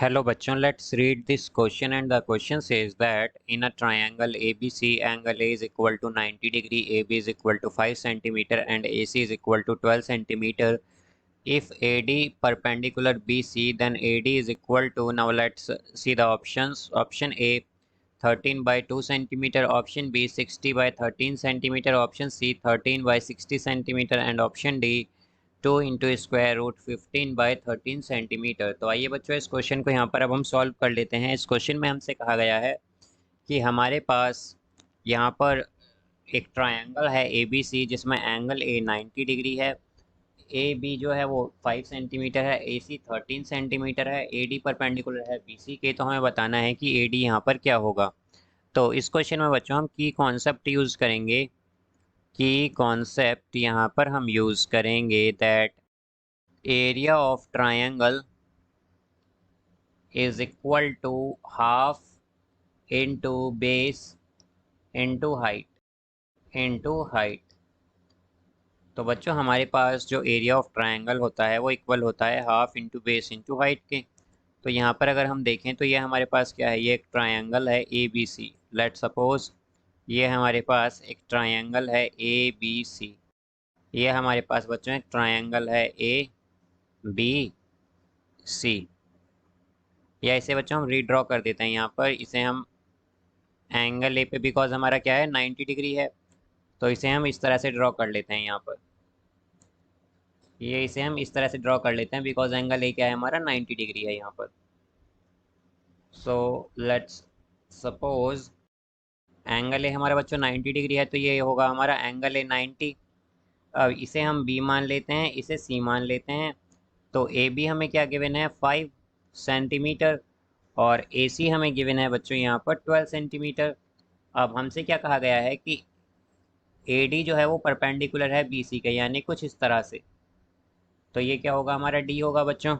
Hello bachon, let's read this question, and the question says that in a triangle ABC, angle A is equal to 90 degree, AB is equal to 5 centimeter and AC is equal to 12 centimeter. If AD perpendicular BC, then AD is equal to, now let's see the options. Option A 13 by 2 centimeter, option B 60 by 13 centimeter, option C 13 by 60 centimeter and option D 2 into square root 15/13 centimetre. तो आइए बच्चों इस question को यहाँ पर अब हम solve कर लेते हैं। इस क्वेश्चन में हमसे कहा गया है कि हमारे पास यहाँ पर एक ट्रायंगल है ए बी सी, जिसमें एंगल ए 90 डिग्री है, ए बी जो है वो 5 सेंटीमीटर है, ए सी 13 सेंटीमीटर है, ए डी परपेंडिकुलर है बी सी के। तो हमें बताना है कि ए डी यहाँ पर क्या होगा। तो इस क्वेश्चन में बच्चों हम की कॉन्सेप्ट यूज़ करेंगे, की कॉन्सेप्ट यहाँ पर हम यूज़ करेंगे that area of triangle is equal to half into base into height। तो बच्चों हमारे पास जो एरिया ऑफ ट्रायंगल होता है वो इक्वल होता है half into base into height के। तो यहाँ पर अगर हम देखें तो ये हमारे पास क्या है, ये एक ट्रायंगल है A B C. Let suppose ये हमारे पास एक ट्रायंगल है ए बी सी, ये हमारे पास बच्चों एक ट्रायंगल है ए बी सी। या इसे बच्चों हम रीड्रॉ कर देते हैं यहाँ पर, इसे हम एंगल ए पे, बिकॉज हमारा क्या है 90 डिग्री है, तो इसे हम इस तरह से ड्रॉ कर लेते हैं यहाँ पर। ये इसे हम इस तरह से ड्रॉ कर लेते हैं बिकॉज एंगल ए क्या है हमारा 90 डिग्री है यहाँ पर। So let's suppose angle A हमारा बच्चों 90 डिग्री है, तो ये होगा हमारा एंगल ए 90। अब इसे हम बी मान लेते हैं, इसे सी मान लेते हैं। तो ए बी हमें क्या गिवन है 5 सेंटीमीटर और ए सी हमें गिवन है बच्चों यहाँ पर 12 सेंटीमीटर। अब हमसे क्या कहा गया है कि ए डी जो है वो परपेंडिकुलर है बी सी के, यानी कुछ इस तरह से। तो ये क्या होगा हमारा डी होगा बच्चों।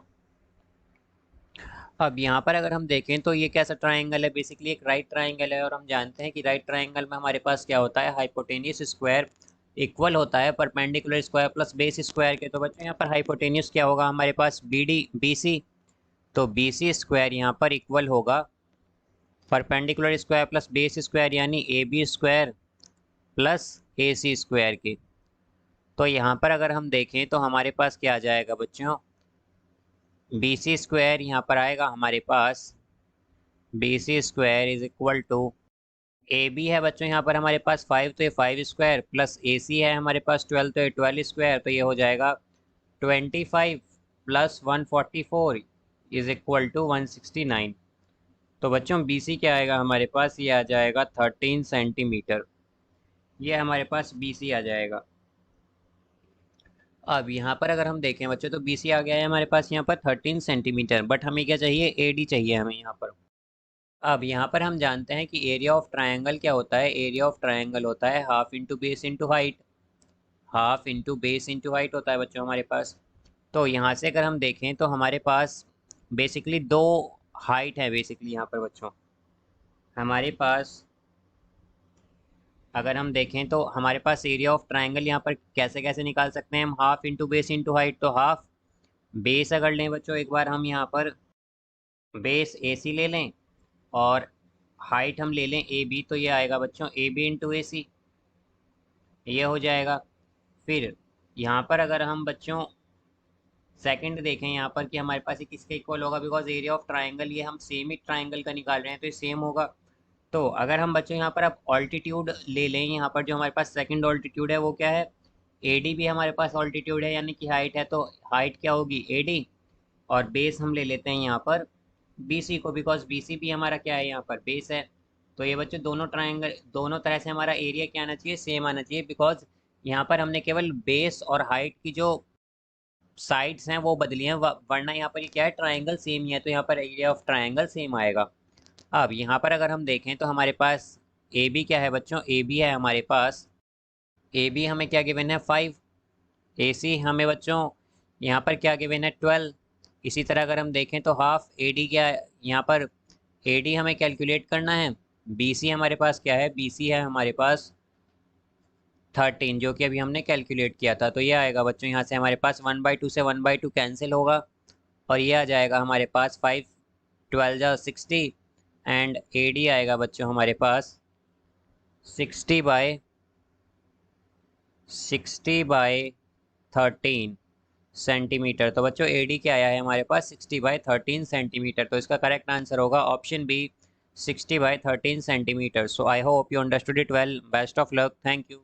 अब यहाँ पर अगर हम देखें तो ये कैसा ट्राइंगल है, बेसिकली एक राइट ट्राइंगल है, और हम जानते हैं कि राइट ट्राइंगल में हमारे पास क्या होता है, हाइपोटेनियस स्क्वायर इक्वल होता है perpendicular square plus base square के। तो बच्चों यहाँ पर हाइपोटेनियस क्या होगा हमारे पास बी डी बी सी। तो बी सी स्क्वायर यहाँ पर इक्वल होगा perpendicular square plus base square, यानी A B square plus A C square के। तो यहाँ पर अगर हम देखें तो हमारे पास क्या आ जाएगा बच्चों, बी सी स्क्वायर यहाँ पर आएगा हमारे पास, B C square is equal to A B है बच्चों यहाँ पर हमारे पास 5, तो ये 5 स्क्वायर प्लस ए सी है हमारे पास 12, तो ये 12 स्क्वायर, तो ये हो जाएगा 25 प्लस 144 इज इक्वल टू 169। तो बच्चों बी सी क्या आएगा हमारे पास, ये आ जाएगा 13 सेंटीमीटर। ये हमारे पास बी सी आ जाएगा। अब यहाँ पर अगर हम देखें बच्चों तो बी सी आ गया है हमारे पास यहाँ पर 13 सेंटीमीटर, बट हमें क्या चाहिए, ए डी चाहिए हमें यहाँ पर। अब यहाँ पर हम जानते हैं कि एरिया ऑफ ट्रायंगल क्या होता है, एरिया ऑफ ट्रायंगल होता है half into base into height. Half into base into height होता है बच्चों हमारे पास। तो यहाँ से अगर हम देखें तो हमारे पास बेसिकली दो हाइट है बेसिकली यहाँ पर बच्चों हमारे पास। अगर हम देखें तो हमारे पास एरिया ऑफ ट्रायंगल यहाँ पर कैसे कैसे निकाल सकते हैं हम, half into base into height. तो हाफ बेस अगर लें बच्चों एक बार हम यहाँ पर बेस ए सी ले लें और हाइट हम ले लें ए बी, तो ये आएगा बच्चों ए बी इंटू ए सी, ये हो जाएगा। फिर यहाँ पर अगर हम बच्चों सेकंड देखें यहाँ पर कि हमारे पास ये किसके इक्वल होगा, बिकॉज एरिया ऑफ ट्रायंगल ये हम सेम ही ट्रायंगल का निकाल रहे हैं तो ये सेम होगा। तो अगर हम बच्चों यहाँ पर अब ऑल्टीट्यूड ले लें, यहाँ पर जो हमारे पास सेकंड ऑल्टीट्यूड है वो क्या है, ए डी भी हमारे पास ऑल्टीट्यूड है यानी कि हाइट है, तो हाइट क्या होगी ए डी, और बेस हम ले लेते हैं यहाँ पर बी सी को, बिकॉज बी सी भी हमारा क्या है यहाँ पर बेस है। तो ये बच्चों दोनों ट्रायंगल दोनों तरह से हमारा एरिया क्या आना चाहिए, सेम आना चाहिए, बिकॉज यहाँ पर हमने केवल बेस और हाइट की जो साइड्स हैं वो बदली हैं, वरना यहाँ पर ये क्या है ट्रायंगल सेम ही है, तो यहाँ पर एरिया ऑफ ट्रायंगल सेम आएगा। अब यहाँ पर अगर हम देखें तो हमारे पास ए बी क्या है बच्चों, ए बी है हमारे पास, ए बी हमें क्या गिवन है 5, ए सी हमें बच्चों यहाँ पर क्या गिवन है 12। इसी तरह अगर हम देखें तो हाफ ए डी क्या है यहाँ पर, ए डी हमें कैलकुलेट करना है, बी सी हमारे पास क्या है, बी सी है हमारे पास 13, जो कि अभी हमने कैलकुलेट किया था। तो ये आएगा बच्चों यहाँ से हमारे पास 1/2 से 1/2 कैंसिल होगा और ये आ जाएगा हमारे पास 5 12 जा 60 एंड AD आएगा बच्चों हमारे पास 60/13 सेंटीमीटर। तो बच्चों AD क्या आया है हमारे पास 60/13 सेंटीमीटर। तो इसका करेक्ट आंसर होगा option B 60/13 centimetre. So I hope you understood it well. Best of luck. Thank you.